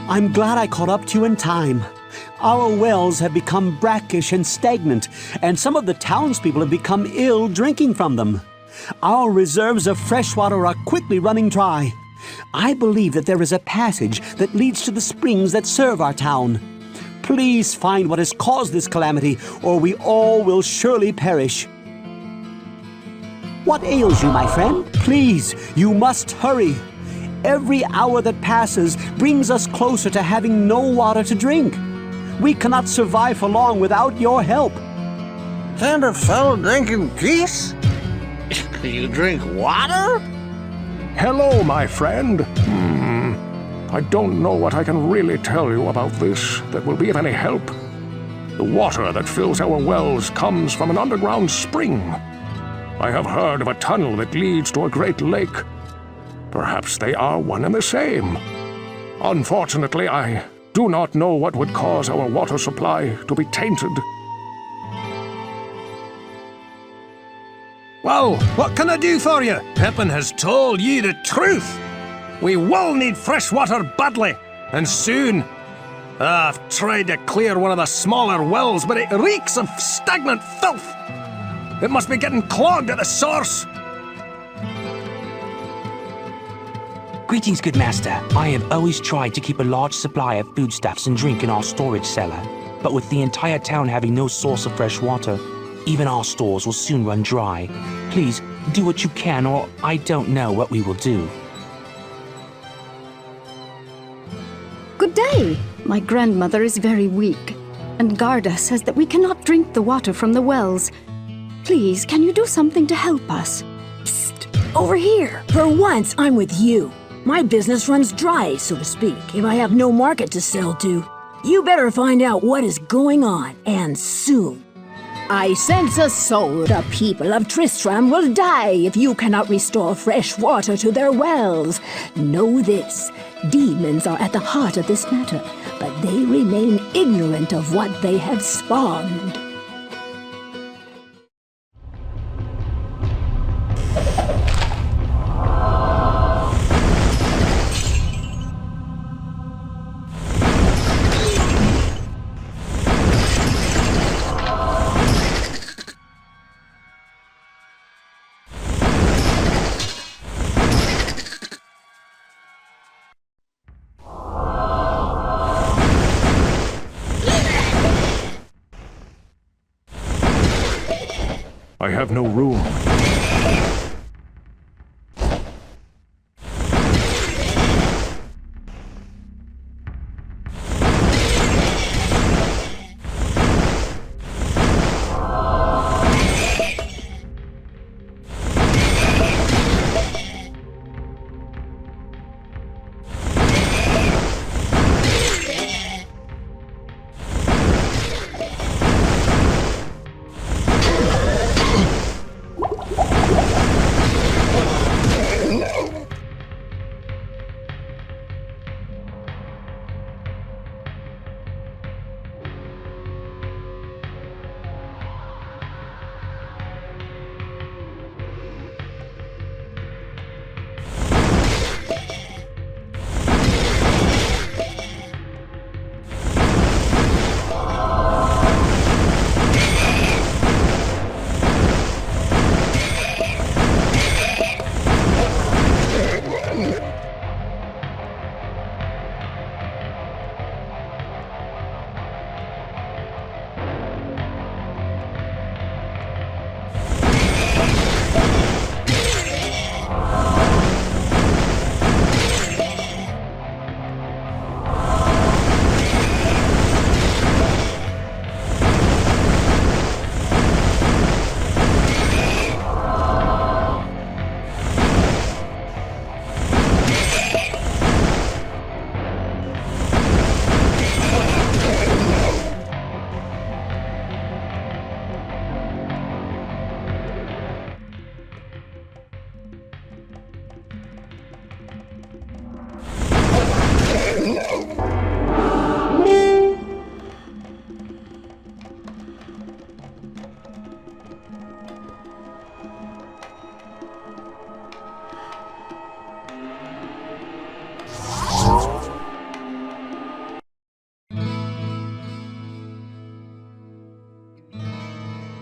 I'm glad I caught up to you in time. Our wells have become brackish and stagnant, and some of the townspeople have become ill drinking from them. Our reserves of fresh water are quickly running dry. I believe that there is a passage that leads to the springs that serve our town. Please find what has caused this calamity, or we all will surely perish. What ails you, my friend? Please, you must hurry. Every hour that passes brings us closer to having no water to drink. We cannot survive for long without your help. Can't a fellow drink in peace? You drink water? Hello, my friend. I don't know what I can really tell you about this that will be of any help. The water that fills our wells comes from an underground spring. I have heard of a tunnel that leads to a great lake. Perhaps they are one and the same. Unfortunately, I do not know what would cause our water supply to be tainted. Well, what can I do for you? Pippin has told you the truth. We will need fresh water badly, and soon. I've tried to clear one of the smaller wells, but it reeks of stagnant filth. It must be getting clogged at the source. Greetings, good master. I have always tried to keep a large supply of foodstuffs and drink in our storage cellar. But with the entire town having no source of fresh water, even our stores will soon run dry. Please, do what you can, or I don't know what we will do. Good day. My grandmother is very weak, and Garda says that we cannot drink the water from the wells. Please, can you do something to help us? Psst! Over here! For once, I'm with you. My business runs dry, so to speak, if I have no market to sell to. You better find out what is going on, and soon. I sense a soul. The people of Tristram will die if you cannot restore fresh water to their wells. Know this. Demons are at the heart of this matter, but they remain ignorant of what they have spawned. I have no room.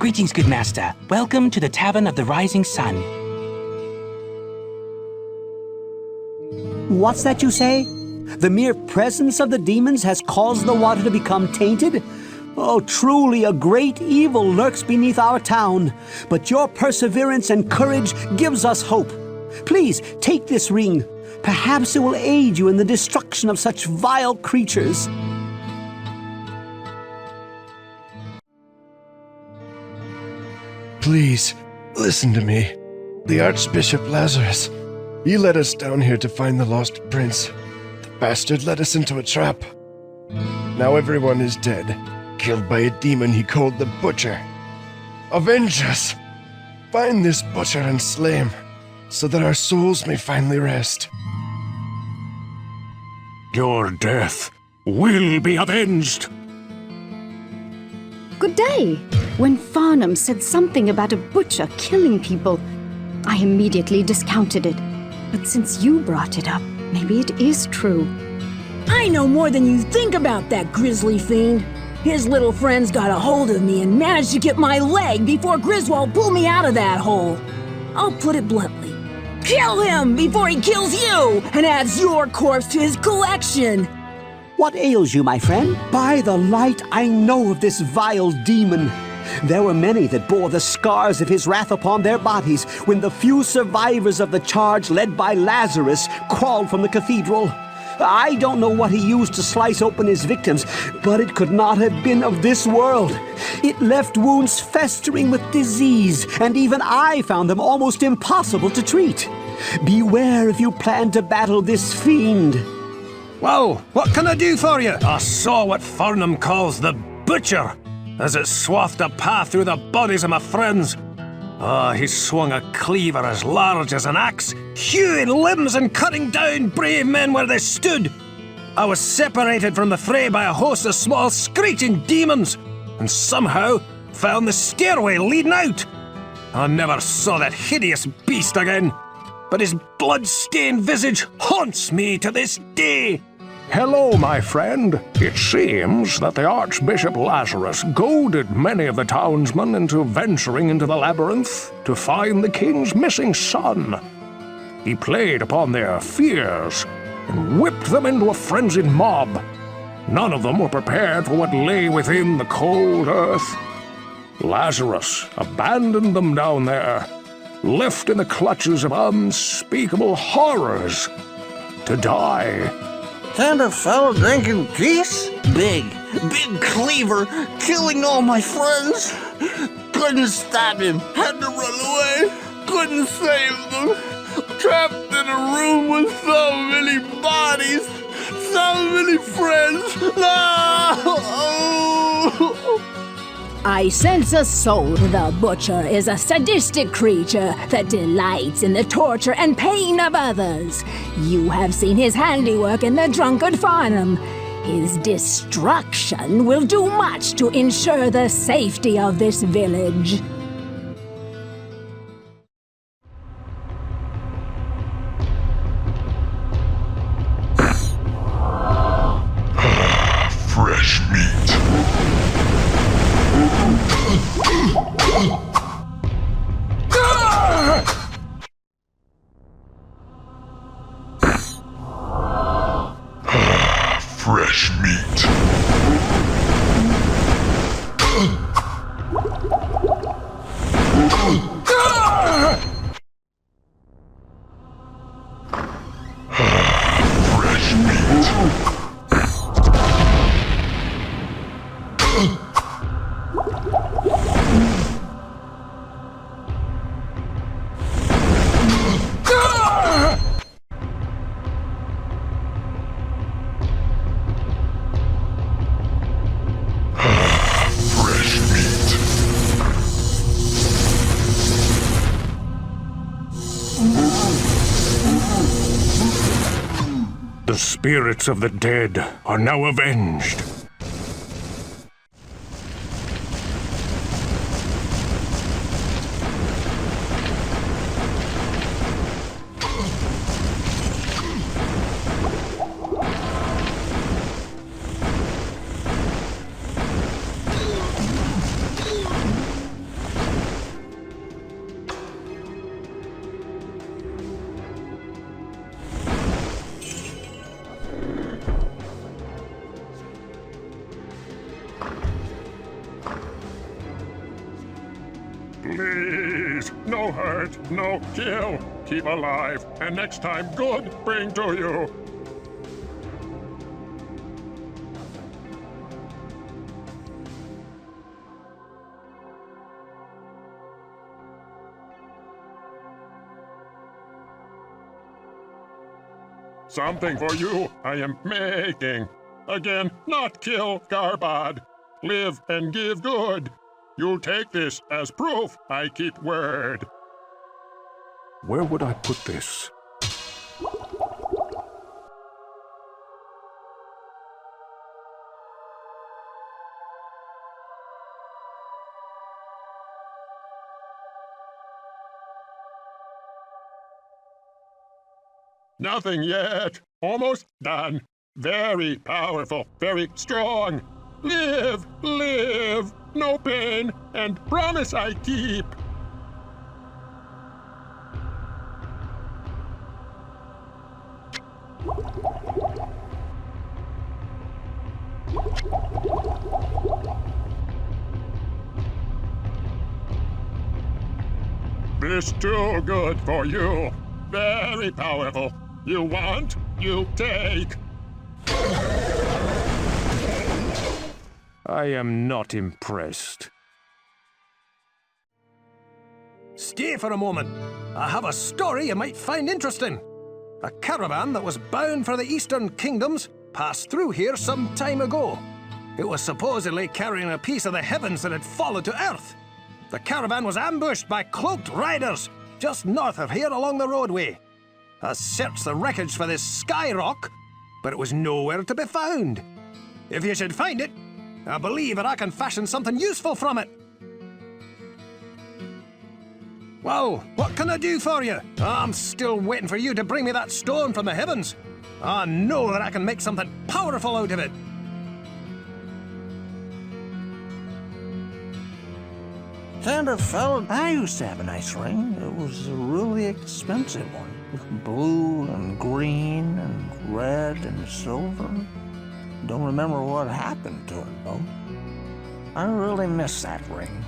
Greetings, good master. Welcome to the Tavern of the Rising Sun. What's that you say? The mere presence of the demons has caused the water to become tainted? Oh, truly a great evil lurks beneath our town. But your perseverance and courage gives us hope. Please, take this ring. Perhaps it will aid you in the destruction of such vile creatures. Please, listen to me. The Archbishop Lazarus. He led us down here to find the lost prince. The bastard led us into a trap. Now everyone is dead, killed by a demon he called the Butcher. Avenge us! Find this Butcher and slay him, so that our souls may finally rest. Your death will be avenged. Good day. When Farnham said something about a butcher killing people, I immediately discounted it. But since you brought it up, maybe it is true. I know more than you think about that grisly fiend. His little friends got a hold of me and managed to get my leg before Griswold pulled me out of that hole. I'll put it bluntly. Kill him before he kills you and adds your corpse to his collection. What ails you, my friend? By the light, I know of this vile demon. There were many that bore the scars of his wrath upon their bodies when the few survivors of the charge led by Lazarus crawled from the cathedral. I don't know what he used to slice open his victims, but it could not have been of this world. It left wounds festering with disease, and even I found them almost impossible to treat. Beware if you plan to battle this fiend. Well, what can I do for you? I saw what Farnham calls the Butcher, as it swathed a path through the bodies of my friends. He swung a cleaver as large as an axe, hewing limbs and cutting down brave men where they stood. I was separated from the fray by a host of small screeching demons, and somehow found the stairway leading out. I never saw that hideous beast again, but his blood-stained visage haunts me to this day. Hello, my friend. It seems that the Archbishop Lazarus goaded many of the townsmen into venturing into the labyrinth to find the king's missing son. He played upon their fears and whipped them into a frenzied mob. None of them were prepared for what lay within the cold earth. Lazarus abandoned them down there, left in the clutches of unspeakable horrors, to die. Tender fellow drinking geese? Big cleaver, killing all my friends. Couldn't stop him, had to run away, couldn't save them. Trapped in a room with so many bodies, so many friends. No! I sense a soul. The Butcher is a sadistic creature that delights in the torture and pain of others. You have seen his handiwork in the drunkard Farnham. His destruction will do much to ensure the safety of this village. Fresh meat. Fresh meat. Fresh meat. The spirits of the dead are now avenged. no hurt, no kill. Keep alive, and next time good bring to you. Something for you I am making. Again, not kill Garbad. Live and give good. You'll take this as proof I keep word. Where would I put this? Nothing yet. Almost done. Very powerful, very strong. Live, live, no pain, and promise I keep. This too good for you. Very powerful. You want, you take. I am not impressed. Stay for a moment. I have a story you might find interesting. A caravan that was bound for the Eastern Kingdoms passed through here some time ago. It was supposedly carrying a piece of the heavens that had fallen to earth. The caravan was ambushed by cloaked riders just north of here along the roadway. I searched the wreckage for this sky rock, but it was nowhere to be found. If you should find it, I believe that I can fashion something useful from it. Well, what can I do for you? I'm still waiting for you to bring me that stone from the heavens. I know that I can make something powerful out of it. Tender fella, I used to have a nice ring. It was a really expensive one. With blue and green and red and silver. Don't remember what happened to it, though. I really miss that ring.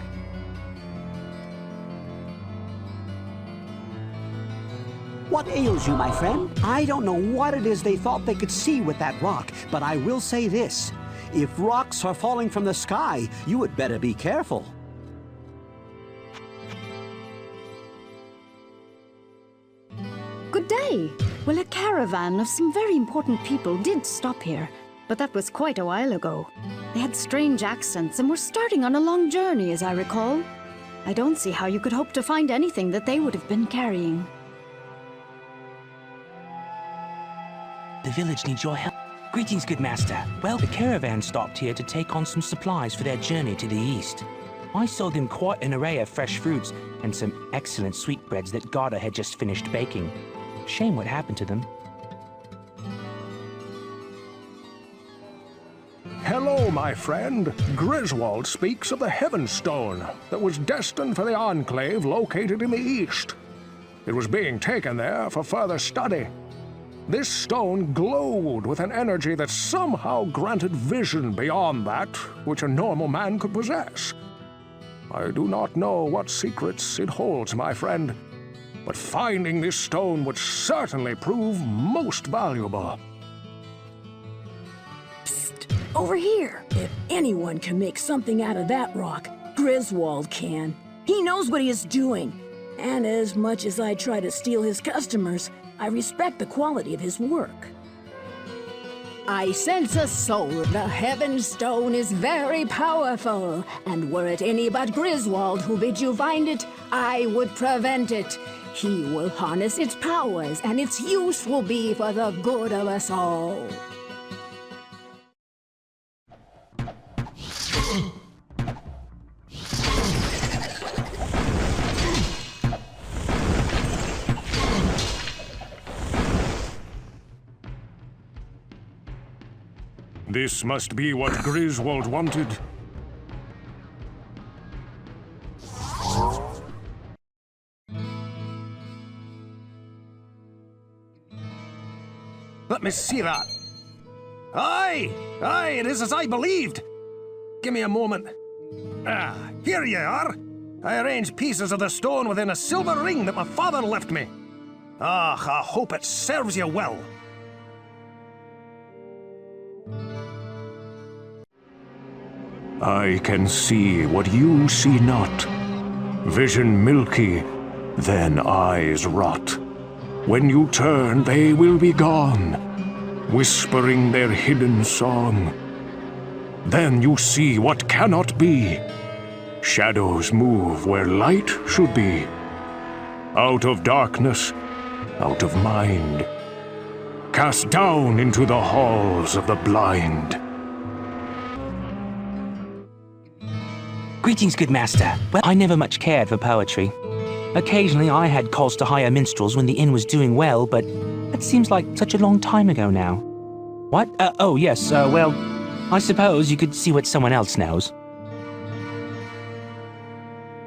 What ails you, my friend? I don't know what it is they thought they could see with that rock, but I will say this. If rocks are falling from the sky, you had better be careful. Good day. Well, a caravan of some very important people did stop here, but that was quite a while ago. They had strange accents and were starting on a long journey, as I recall. I don't see how you could hope to find anything that they would have been carrying. The village needs your help. Greetings, good master. Well, the caravan stopped here to take on some supplies for their journey to the east. I sold them quite an array of fresh fruits and some excellent sweetbreads that Garda had just finished baking. Shame what happened to them. Hello, my friend. Griswold speaks of the Heaven Stone that was destined for the Enclave located in the east. It was being taken there for further study. This stone glowed with an energy that somehow granted vision beyond that which a normal man could possess. I do not know what secrets it holds, my friend, but finding this stone would certainly prove most valuable. Psst, over here. If anyone can make something out of that rock, Griswold can. He knows what he is doing. And as much as I try to steal his customers, I respect the quality of his work. I sense a soul. The Heaven Stone is very powerful. And were it any but Griswold who bid you find it, I would prevent it. He will harness its powers, and its use will be for the good of us all. This must be what Griswold wanted. Let me see that. Aye! Aye, it is as I believed. Give me a moment. Ah, here you are. I arranged pieces of the stone within a silver ring that my father left me. Ah, I hope it serves you well. I can see what you see not. Vision milky, then eyes rot. When you turn, they will be gone, whispering their hidden song. Then you see what cannot be. Shadows move where light should be. Out of darkness, out of mind, cast down into the halls of the blind. Greetings, good master. Well, I never much cared for poetry. Occasionally I had calls to hire minstrels when the inn was doing well, but that seems like such a long time ago now. What? Oh yes, well, I suppose you could see what someone else knows.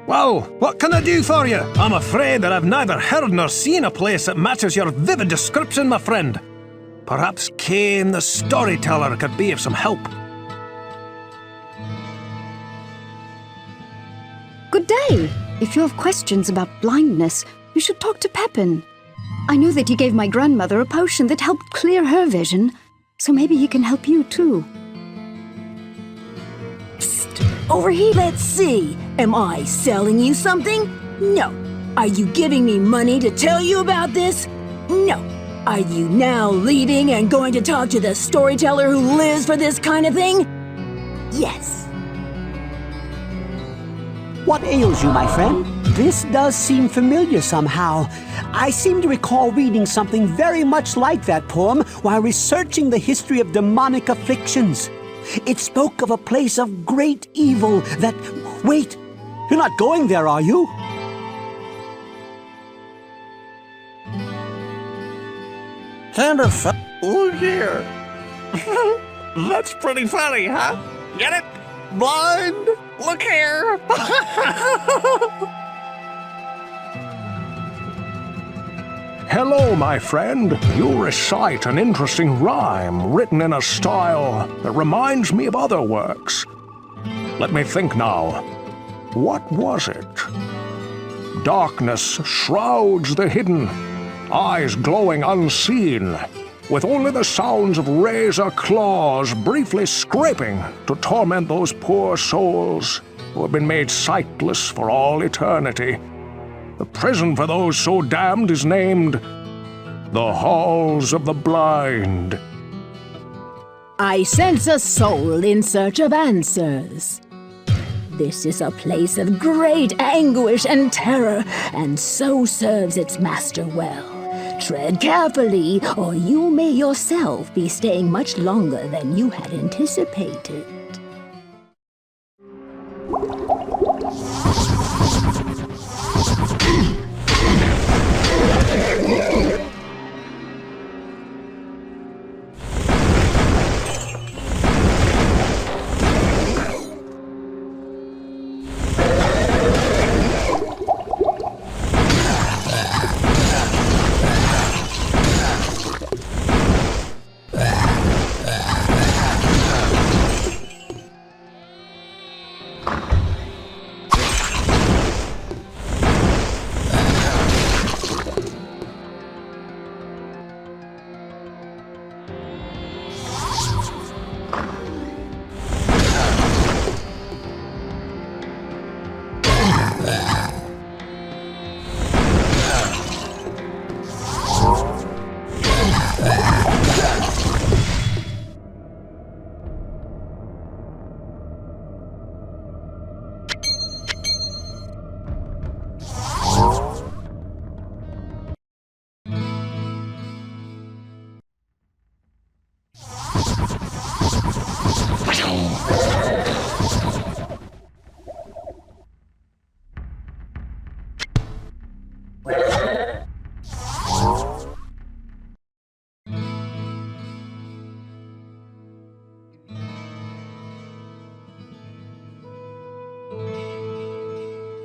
Well, what can I do for you? I'm afraid that I've neither heard nor seen a place that matches your vivid description, my friend. Perhaps Cain the storyteller could be of some help. Good day. If you have questions about blindness, you should talk to Pepin. I know that he gave my grandmother a potion that helped clear her vision, so maybe he can help you too. Psst, over here. Let's see. Am I selling you something? No. Are you giving me money to tell you about this? No. Are you now leaving and going to talk to the storyteller who lives for this kind of thing? Yes. What ails you, my friend? This does seem familiar somehow. I seem to recall reading something very much like that poem while researching the history of demonic afflictions. It spoke of a place of great evil that... Wait, you're not going there, are you? Kinda Look here. That's pretty funny, huh? Get it? Blind? Look here. Hello, my friend. You recite an interesting rhyme written in a style that reminds me of other works. Let me think now. What was it? Darkness shrouds the hidden, eyes glowing unseen, with only the sounds of razor claws briefly scraping to torment those poor souls who have been made sightless for all eternity. The prison for those so damned is named the Halls of the Blind. I sense a soul in search of answers. This is a place of great anguish and terror, and so serves its master well. Tread carefully, or you may yourself be staying much longer than you had anticipated.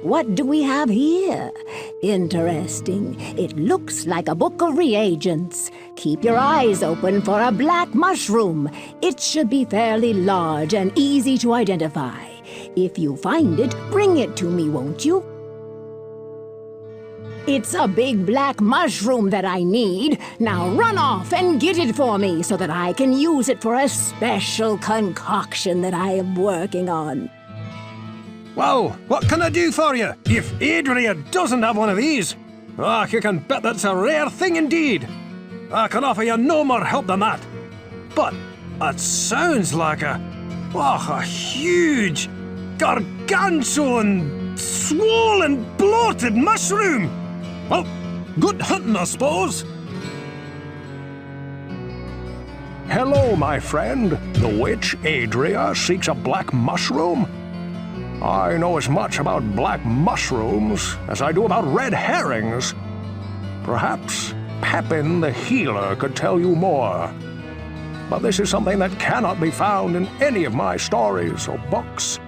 What do we have here? Interesting. It looks like a book of reagents. Keep your eyes open for a black mushroom. It should be fairly large and easy to identify. If you find it, bring it to me, won't you? It's a big black mushroom that I need. Now run off and get it for me so that I can use it for a special concoction that I am working on. Well, what can I do for you? If Adria doesn't have one of these, you can bet that's a rare thing indeed. I can offer you no more help than that. But it sounds like a huge, gargantuan, swollen, bloated mushroom. Well, good hunting, I suppose. Hello, my friend. The witch Adria seeks a black mushroom? I know as much about black mushrooms as I do about red herrings. Perhaps Pepin the healer could tell you more. But this is something that cannot be found in any of my stories or books.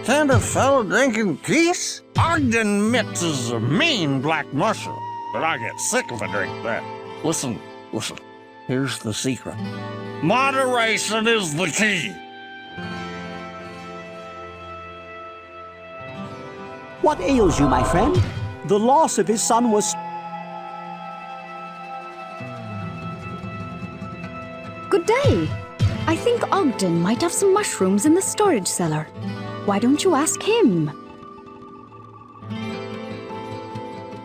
Can't a fellow drinking peace? Ogden Mitts is a mean black mushroom, but I get sick if I drink that. Listen. Here's the secret. Moderation is the key. What ails you, my friend? The loss of his son was... Good day. I think Ogden might have some mushrooms in the storage cellar. Why don't you ask him?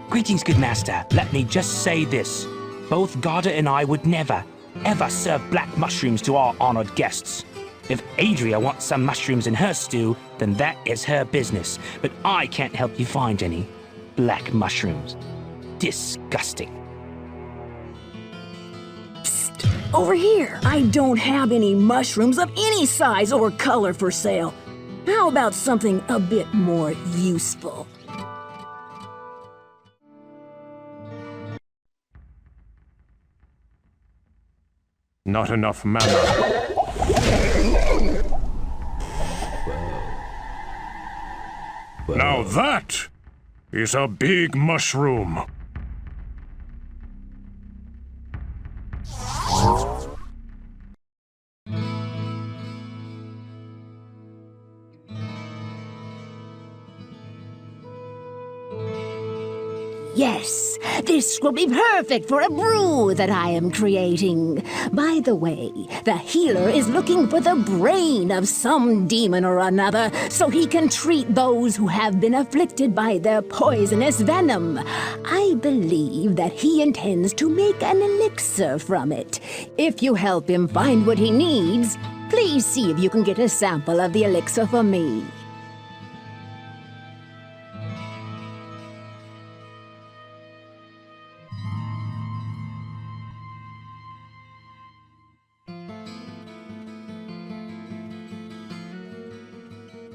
Greetings, good master. Let me just say this. Both Garda and I would never, ever serve black mushrooms to our honored guests. If Adria wants some mushrooms in her stew, then that is her business. But I can't help you find any black mushrooms. Disgusting. Psst, over here. I don't have any mushrooms of any size or color for sale. How about something a bit more useful? Not enough mana. Now that is a big mushroom. Yes, this will be perfect for a brew that I am creating. By the way, the healer is looking for the brain of some demon or another so he can treat those who have been afflicted by their poisonous venom. I believe that he intends to make an elixir from it. If you help him find what he needs, please see if you can get a sample of the elixir for me.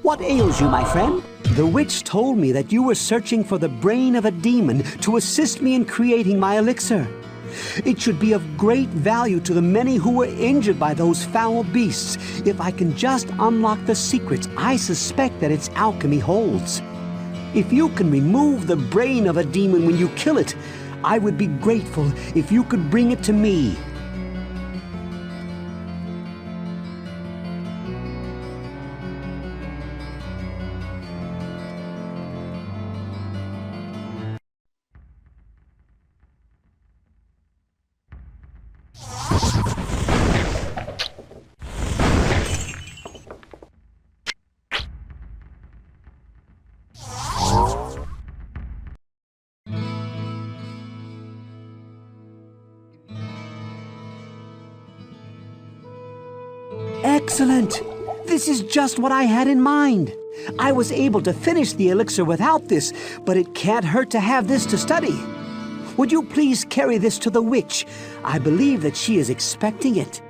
What ails you, my friend? The witch told me that you were searching for the brain of a demon to assist me in creating my elixir. It should be of great value to the many who were injured by those foul beasts if I can just unlock the secrets I suspect that its alchemy holds. If you can remove the brain of a demon when you kill it, I would be grateful if you could bring it to me. Excellent! This is just what I had in mind. I was able to finish the elixir without this, but it can't hurt to have this to study. Would you please carry this to the witch? I believe that she is expecting it.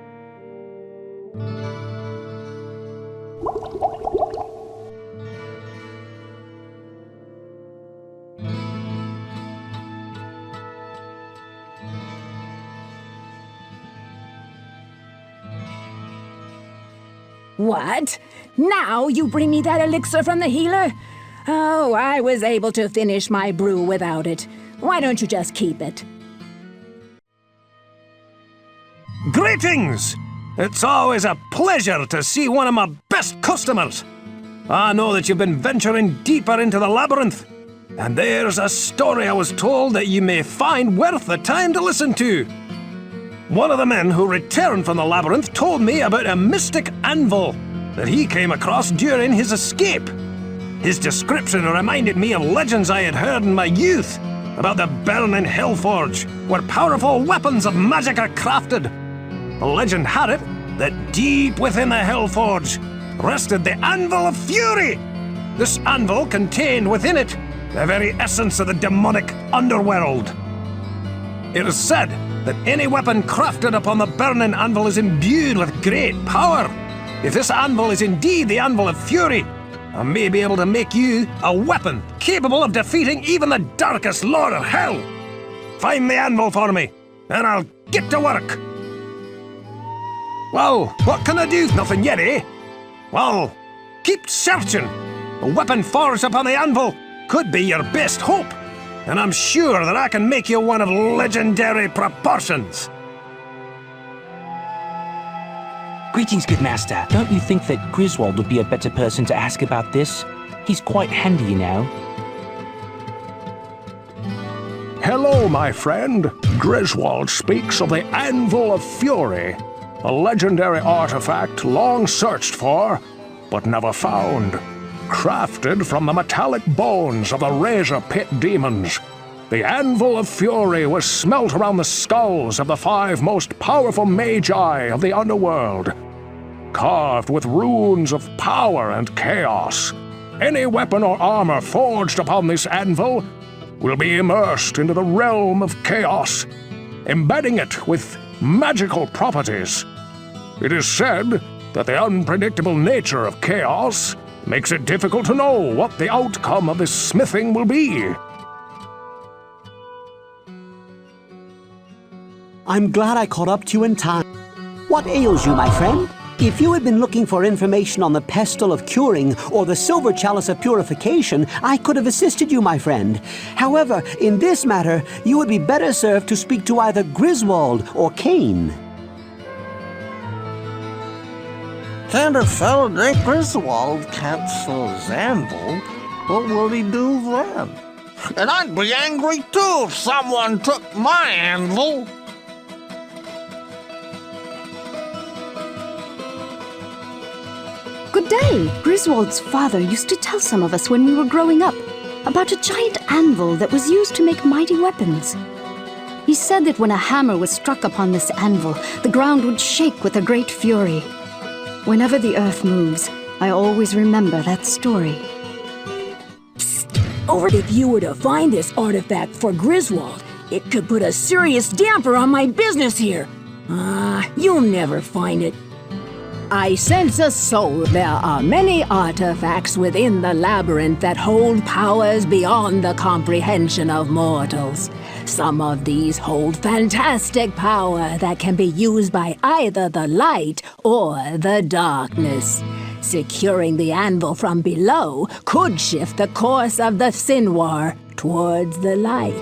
What? Now you bring me that elixir from the healer? Oh, I was able to finish my brew without it. Why don't you just keep it? Greetings! It's always a pleasure to see one of my best customers. I know that you've been venturing deeper into the labyrinth, and there's a story I was told that you may find worth the time to listen to. One of the men who returned from the labyrinth told me about a mystic anvil that he came across during his escape. His description reminded me of legends I had heard in my youth about the burning Hellforge, where powerful weapons of magic are crafted. The legend had it that deep within the Hellforge rested the Anvil of Fury. This anvil contained within it the very essence of the demonic underworld. It is said that any weapon crafted upon the burning anvil is imbued with great power. If this anvil is indeed the Anvil of Fury, I may be able to make you a weapon capable of defeating even the darkest lord of hell. Find the anvil for me, and I'll get to work. Well, what can I do? Nothing yet, eh? Well, keep searching. A weapon forged upon the anvil could be your best hope, and I'm sure that I can make you one of legendary proportions. Greetings, good master. Don't you think that Griswold would be a better person to ask about this? He's quite handy, you know. Hello, my friend. Griswold speaks of the Anvil of Fury, a legendary artifact long searched for, but never found. Crafted from the metallic bones of the Razor Pit demons, the Anvil of Fury was smelt around the skulls of the 5 most powerful magi of the underworld. Carved with runes of power and chaos, any weapon or armor forged upon this anvil will be immersed into the realm of chaos, embedding it with magical properties. It is said that the unpredictable nature of chaos makes it difficult to know what the outcome of this smithing will be. I'm glad I caught up to you in time. What ails you, my friend? If you had been looking for information on the pestle of curing or the silver chalice of purification, I could have assisted you, my friend. However, in this matter, you would be better served to speak to either Griswold or Cain. Can't a fellow named Griswold cancel his anvil? What will he do then? And I'd be angry too if someone took my anvil. Good day. Griswold's father used to tell some of us when we were growing up about a giant anvil that was used to make mighty weapons. He said that when a hammer was struck upon this anvil, the ground would shake with a great fury. Whenever the earth moves, I always remember that story. Or if you were to find this artifact for Griswold, it could put a serious damper on my business here. You'll never find it. I sense a soul. There are many artifacts within the labyrinth that hold powers beyond the comprehension of mortals. Some of these hold fantastic power that can be used by either the light or the darkness. Securing the anvil from below could shift the course of the Sin War towards the light.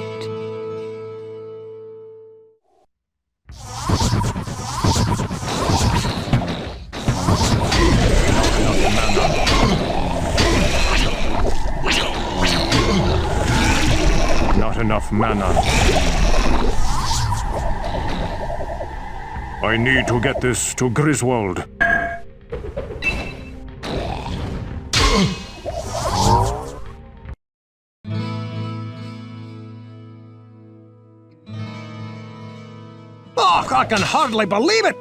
Not enough mana. I need to get this to Griswold. Oh, I can hardly believe it!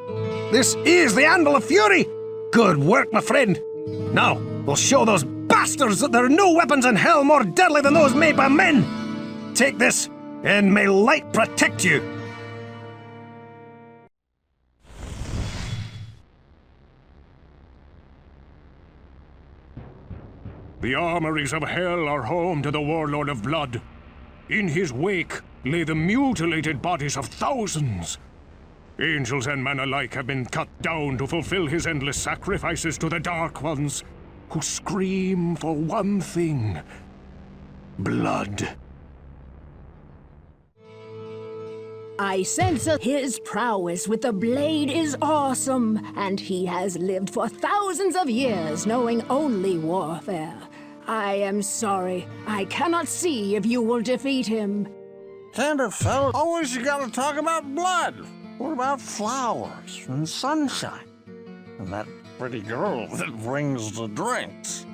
This is the Anvil of Fury! Good work, my friend. Now, we'll show those bastards that there are no weapons in hell more deadly than those made by men! Take this, and may light protect you! The armories of hell are home to the Warlord of Blood. In his wake lay the mutilated bodies of thousands. Angels and men alike have been cut down to fulfill his endless sacrifices to the Dark Ones, who scream for one thing: blood. I sense his prowess with the blade is awesome, and he has lived for thousands of years knowing only warfare. I am sorry. I cannot see if you will defeat him. Tenderfell, always you gotta talk about blood. What about flowers and sunshine? And that pretty girl that brings the drinks.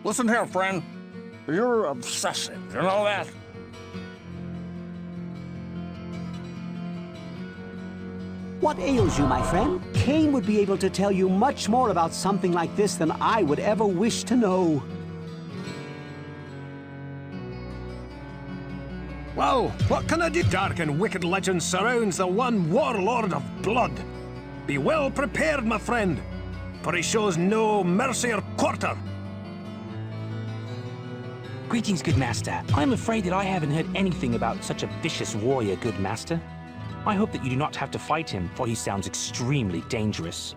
Listen here, friend. You're obsessive, you know that? What ails you, my friend? Cain would be able to tell you much more about something like this than I would ever wish to know. Well, what can I do? Dark and wicked legend surrounds the one warlord of blood. Be well prepared, my friend, for he shows no mercy or quarter. Greetings, good master. I'm afraid that I haven't heard anything about such a vicious warrior, good master. I hope that you do not have to fight him, for he sounds extremely dangerous.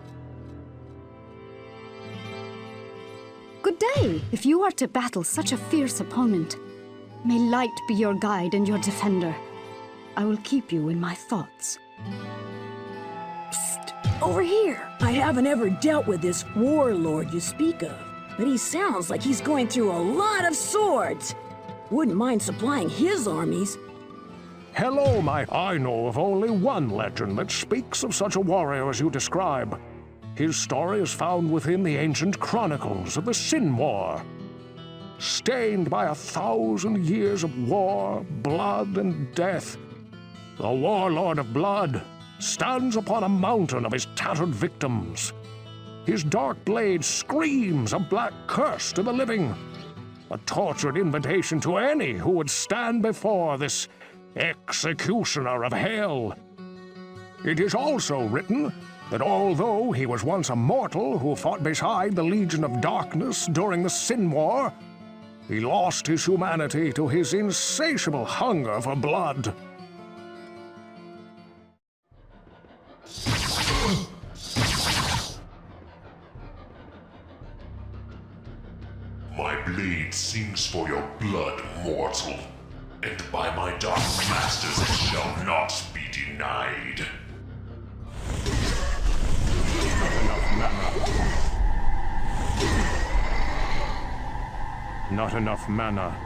Good day, if you are to battle such a fierce opponent. May light be your guide and your defender. I will keep you in my thoughts. Psst, over here. I haven't ever dealt with this warlord you speak of, but he sounds like he's going through a lot of swords. Wouldn't mind supplying his armies. Hello, I know of only one legend that speaks of such a warrior as you describe. His story is found within the ancient chronicles of the Sin War. Stained by 1,000 years of war, blood, and death, the warlord of blood stands upon a mountain of his tattered victims. His dark blade screams a black curse to the living, a tortured invitation to any who would stand before this executioner of hell. It is also written that although he was once a mortal who fought beside the Legion of Darkness during the Sin War, he lost his humanity to his insatiable hunger for blood. My blade sings for your blood, mortal, and by my dark masters it shall not be denied. Not enough mana.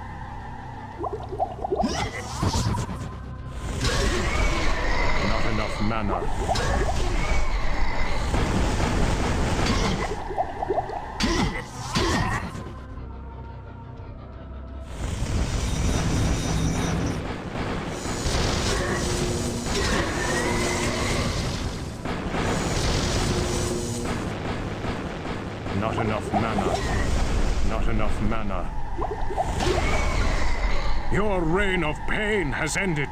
Not enough mana. Not enough mana. Not enough mana. Your reign of pain has ended.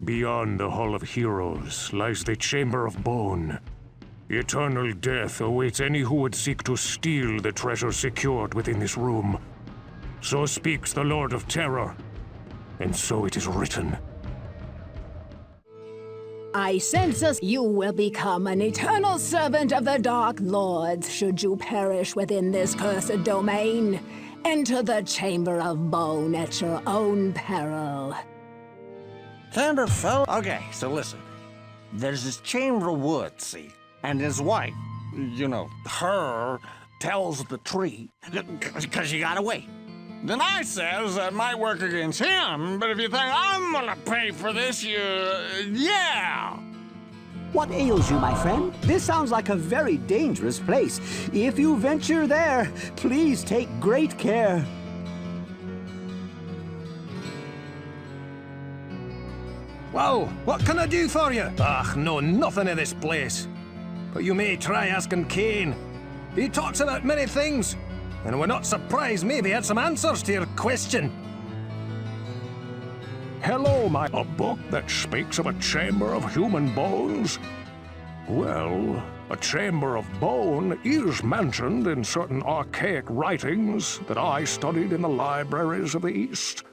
Beyond the Hall of Heroes lies the Chamber of Bone. Eternal death awaits any who would seek to steal the treasure secured within this room. So speaks the Lord of Terror, and so it is written. I sense you will become an eternal servant of the Dark Lords should you perish within this cursed domain. Enter the Chamber of Bone at your own peril. Tenderfell. Okay, so listen. There's this Chamber of Wood, see? And his wife, you know, her, tells the tree, because you gotta wait. Then I says that might work against him, but if you think I'm gonna pay for this, yeah! What ails you, my friend? This sounds like a very dangerous place. If you venture there, please take great care. Well, what can I do for you? Ach, no, nothing in this place. But you may try asking Cain. He talks about many things, and we're not surprised maybe he had some answers to your question. Hello, a book that speaks of a chamber of human bones? Well, a chamber of bone is mentioned in certain archaic writings that I studied in the libraries of the East.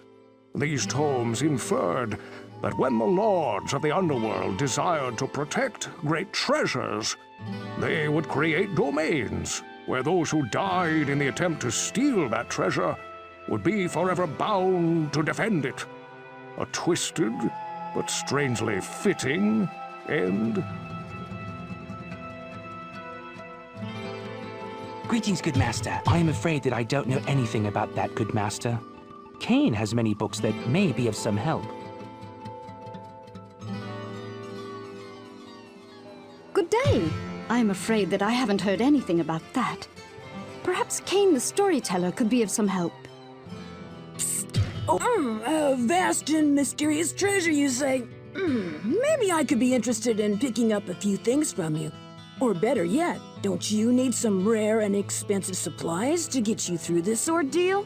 These tomes inferred that when the lords of the underworld desired to protect great treasures, they would create domains where those who died in the attempt to steal that treasure would be forever bound to defend it. A twisted, but strangely fitting end. Greetings, good master. I am afraid that I don't know anything about that, good master. Cain has many books that may be of some help. Good day. I'm afraid that I haven't heard anything about that. Perhaps Cain the storyteller could be of some help. A vast and mysterious treasure, you say? Maybe I could be interested in picking up a few things from you. Or better yet, don't you need some rare and expensive supplies to get you through this ordeal?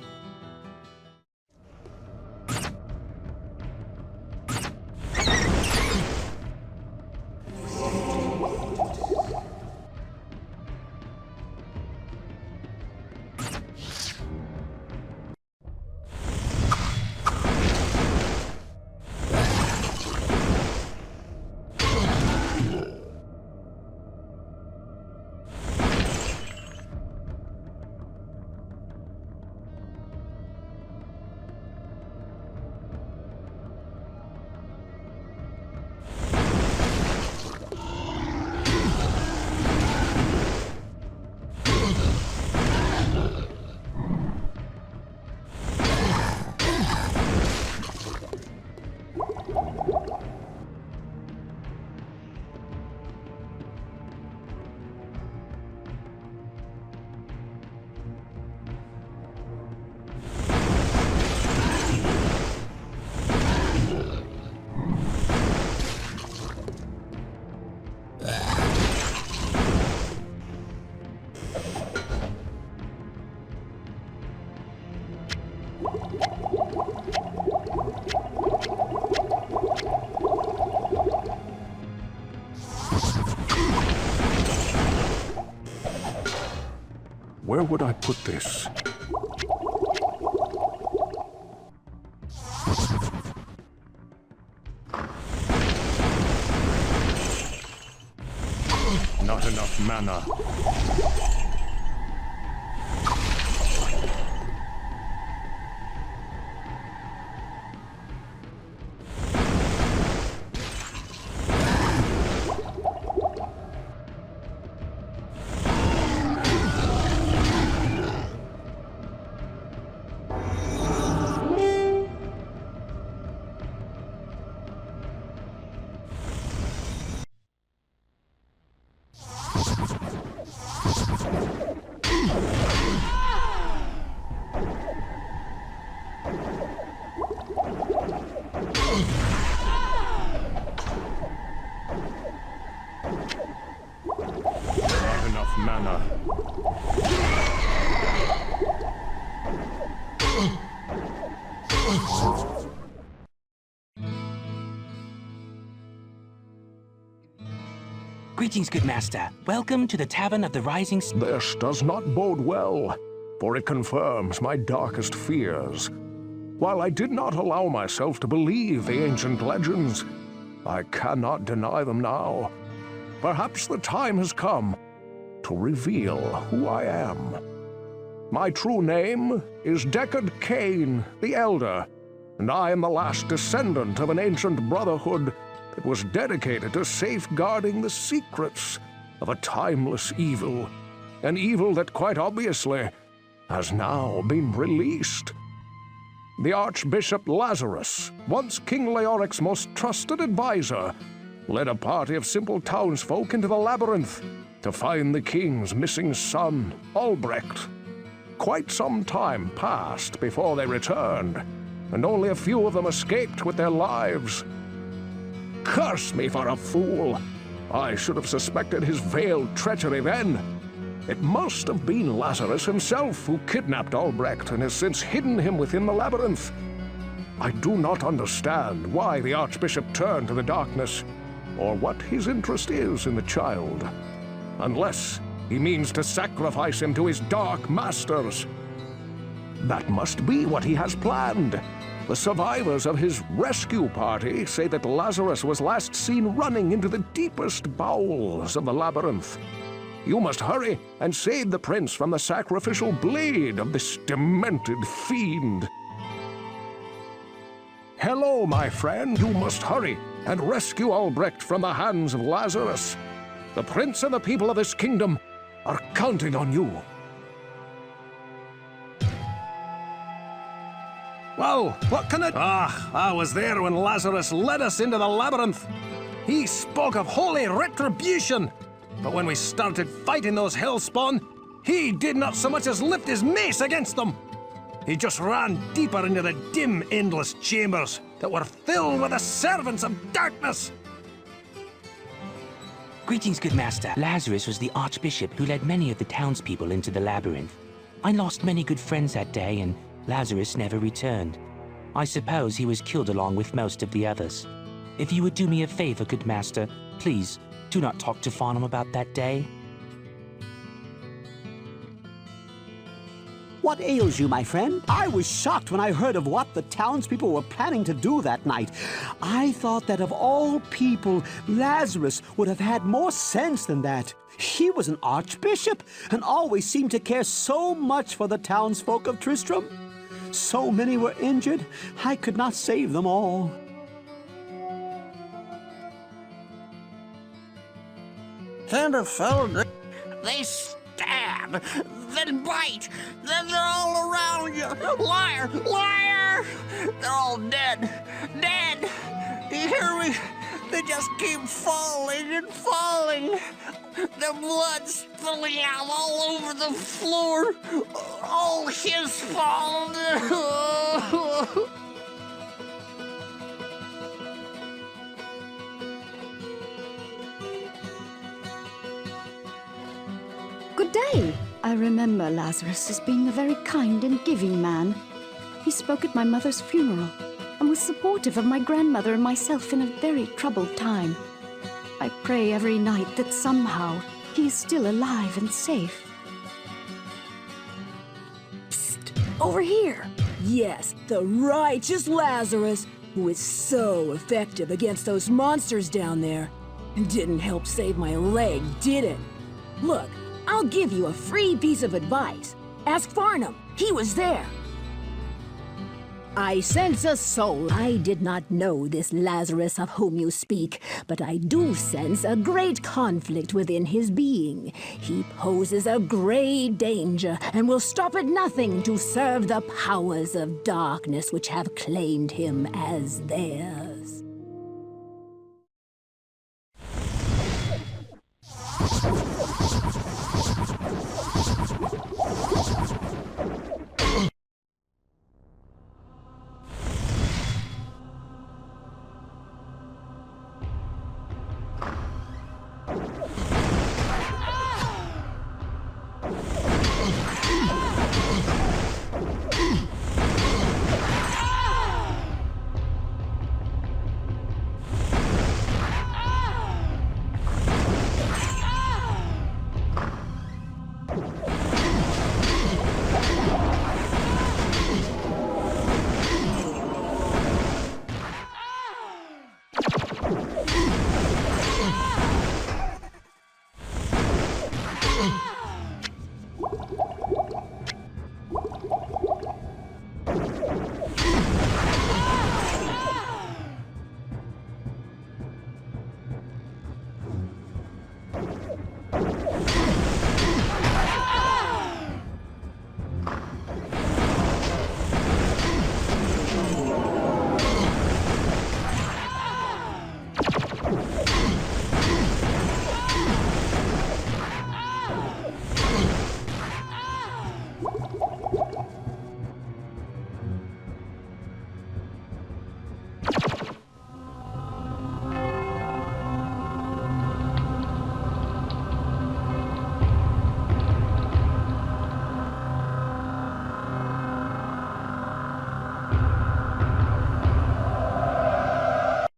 Where would I put this? Not enough mana. Greetings, good master. Welcome to the Tavern of the Rising Sun. This does not bode well, for it confirms my darkest fears. While I did not allow myself to believe the ancient legends, I cannot deny them now. Perhaps the time has come to reveal who I am. My true name is Deckard Cain the Elder, and I am the last descendant of an ancient brotherhood that was dedicated to safeguarding the secrets of a timeless evil, an evil that quite obviously has now been released. The Archbishop Lazarus, once King Leoric's most trusted advisor, led a party of simple townsfolk into the labyrinth to find the king's missing son, Albrecht. Quite some time passed before they returned, and only a few of them escaped with their lives. Curse me for a fool! I should have suspected his veiled treachery then. It must have been Lazarus himself who kidnapped Albrecht and has since hidden him within the labyrinth. I do not understand why the Archbishop turned to the darkness, or what his interest is in the child. Unless he means to sacrifice him to his dark masters. That must be what he has planned. The survivors of his rescue party say that Lazarus was last seen running into the deepest bowels of the labyrinth. You must hurry and save the prince from the sacrificial blade of this demented fiend. Hello, my friend. You must hurry and rescue Albrecht from the hands of Lazarus. The prince and the people of this kingdom are counting on you. Well, what can I was there when Lazarus led us into the labyrinth. He spoke of holy retribution. But when we started fighting those hellspawn, he did not so much as lift his mace against them. He just ran deeper into the dim, endless chambers that were filled with the servants of darkness. Greetings, good master. Lazarus was the archbishop who led many of the townspeople into the labyrinth. I lost many good friends that day, and Lazarus never returned. I suppose he was killed along with most of the others. If you would do me a favor, good master, please do not talk to Farnham about that day. What ails you, my friend? I was shocked when I heard of what the townspeople were planning to do that night. I thought that of all people, Lazarus would have had more sense than that. He was an archbishop and always seemed to care so much for the townsfolk of Tristram. So many were injured, I could not save them all. And a fellow, they stab, then bite, then they're all around you. Liar, liar! They're all dead, dead. Do you hear me? They just keep falling and falling. The blood spilling out all over the floor. All his fault. Good day. I remember Lazarus as being a very kind and giving man. He spoke at my mother's funeral and was supportive of my grandmother and myself in a very troubled time. I pray every night that somehow he is still alive and safe. Psst, over here. Yes, the righteous Lazarus, who is so effective against those monsters down there. Didn't help save my leg, did it? Look, I'll give you a free piece of advice. Ask Farnham. He was there. I sense a soul. I did not know this Lazarus of whom you speak, but I do sense a great conflict within his being. He poses a great danger and will stop at nothing to serve the powers of darkness which have claimed him as theirs.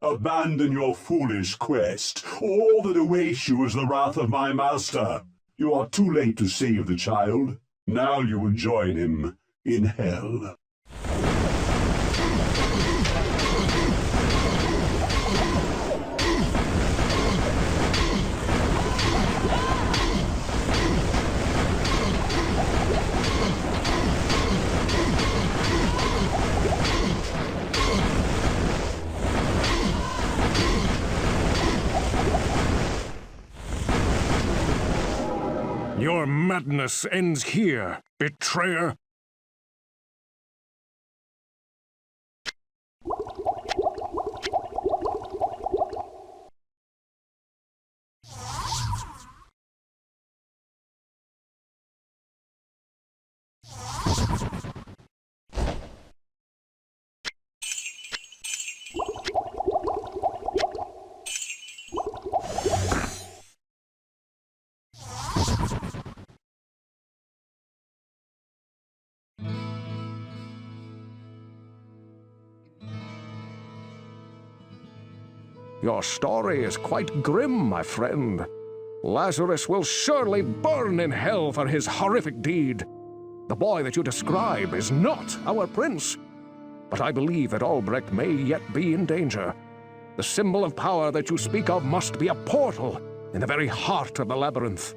Abandon your foolish quest. All that awaits you is the wrath of my master. You are too late to save the child. Now you will join him in hell. Your madness ends here, betrayer. Your story is quite grim, my friend. Lazarus will surely burn in hell for his horrific deed. The boy that you describe is not our prince. But I believe that Albrecht may yet be in danger. The symbol of power that you speak of must be a portal in the very heart of the labyrinth.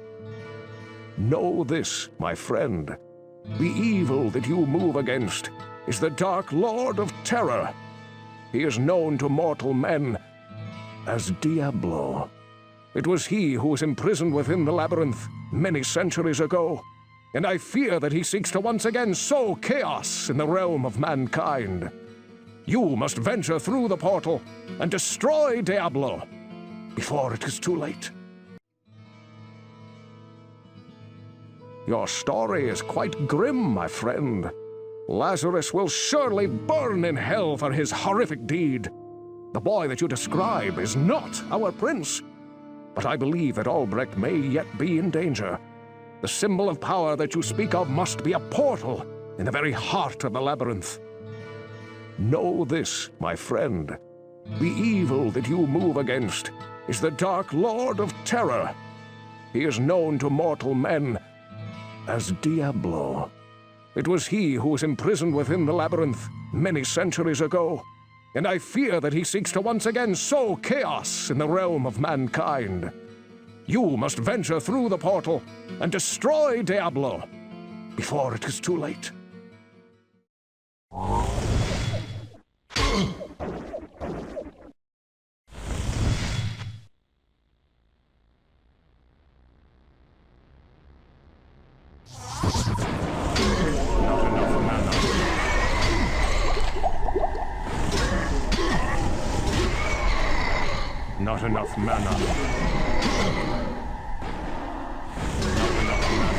Know this, my friend. The evil that you move against is the Dark Lord of Terror. He is known to mortal men as Diablo. It was he who was imprisoned within the labyrinth many centuries ago, and I fear that he seeks to once again sow chaos in the realm of mankind. You must venture through the portal and destroy Diablo before it is too late. Your story is quite grim, my friend. Lazarus will surely burn in hell for his horrific deed. The boy that you describe is not our prince. But I believe that Albrecht may yet be in danger. The symbol of power that you speak of must be a portal in the very heart of the labyrinth. Know this, my friend. The evil that you move against is the Dark Lord of Terror. He is known to mortal men as Diablo. It was he who was imprisoned within the labyrinth many centuries ago, and I fear that he seeks to once again sow chaos in the realm of mankind. You must venture through the portal and destroy Diablo before it is too late. Not enough mana. Not enough mana.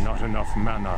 Not enough mana.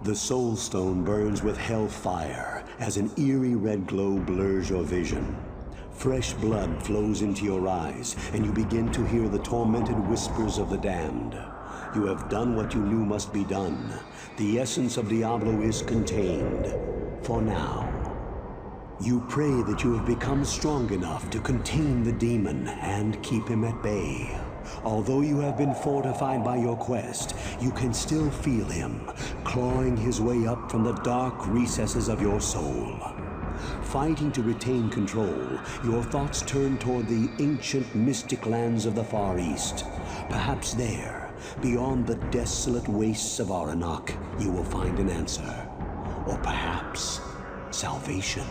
The Soul Stone burns with hellfire as an eerie red glow blurs your vision. Fresh blood flows into your eyes, and you begin to hear the tormented whispers of the damned. You have done what you knew must be done. The essence of Diablo is contained. For now. You pray that you have become strong enough to contain the demon and keep him at bay. Although you have been fortified by your quest, you can still feel him, clawing his way up from the dark recesses of your soul. Fighting to retain control, your thoughts turn toward the ancient mystic lands of the Far East. Perhaps there, beyond the desolate wastes of Aranok, you will find an answer. Or perhaps salvation.